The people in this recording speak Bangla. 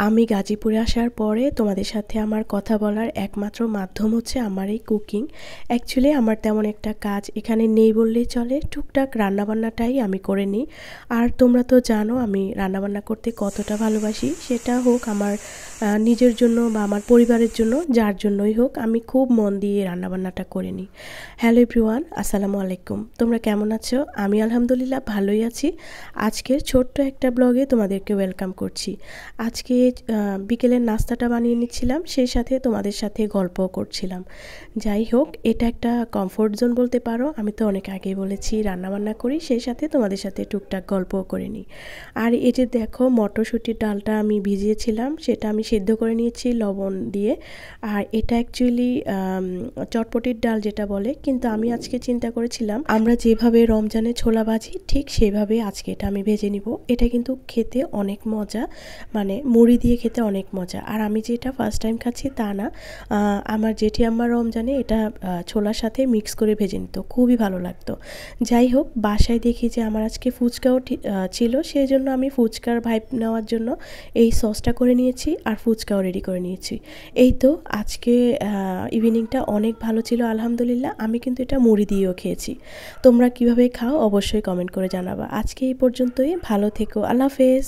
আমি গাজীপুরে আসার পরে তোমাদের সাথে আমার কথা বলার একমাত্র মাধ্যম হচ্ছে আমার এই কুকিং। অ্যাকচুয়ালি আমার তেমন একটা কাজ এখানে নেই বললেই চলে। টুকটাক রান্নাবান্নাটাই আমি করে নিই। আর তোমরা তো জানো আমি রান্নাবান্না করতে কতটা ভালোবাসি। সেটা হোক আমার নিজের জন্য বা আমার পরিবারের জন্য, যার জন্যই হোক আমি খুব মন দিয়ে রান্নাবান্নাটা করে নিই। হ্যালো এভরিওয়ান, আসসালামু আলাইকুম। তোমরা কেমন আছো? আমি আলহামদুলিল্লাহ ভালোই আছি। আজকের ছোট্ট একটা ব্লগে তোমাদেরকে ওয়েলকাম করছি। আজকে বিকেলের নাস্তাটা বানিয়ে নিচ্ছিলাম, সেই সাথে তোমাদের সাথে গল্পও করছিলাম। যাই হোক, এটা একটা কমফোর্ট জোন বলতে পারো। আমি তো অনেক আগেই বলেছি রান্নাবান্না করি, সেই সাথে তোমাদের সাথে টুকটাক গল্পও করে নিই। আর এই যে দেখো, মটরশুঁটির ডালটা আমি ভিজিয়েছিলাম, সেটা আমি সিদ্ধ করে নিয়েছি লবণ দিয়ে। আর এটা অ্যাকচুয়ালি চটপটির ডাল যেটা বলে, কিন্তু আমি আজকে চিন্তা করেছিলাম আমরা যেভাবে রমজানে ছোলা ভাজি ঠিক সেভাবে আজকে এটা আমি ভেজে নিব। এটা কিন্তু খেতে অনেক মজা, মানে মুড়ি দিয়ে খেতে অনেক মজা। আর আমি যে এটা ফার্স্ট টাইম খাচ্ছি তা না, আমার জেঠি আম্মা রমজানে এটা ছোলার সাথে মিক্স করে ভেজে নিত, খুবই ভালো লাগতো। যাই হোক, বাসায় দেখি যে আমার আজকে ফুচকাও ছিল, সেই জন্য আমি ফুচকার ভাইব নেওয়ার জন্য এই সসটা করে নিয়েছি আর ফুচকাও রেডি করে নিয়েছি। এই তো আজকে ইভিনিংটা অনেক ভালো ছিল আলহামদুলিল্লাহ। আমি কিন্তু এটা মুড়ি দিয়েও খেয়েছি। তোমরা কিভাবে খাও অবশ্যই কমেন্ট করে জানাবা। আজকে এই পর্যন্তই, ভালো থেকো, আল্লাহ হাফেজ।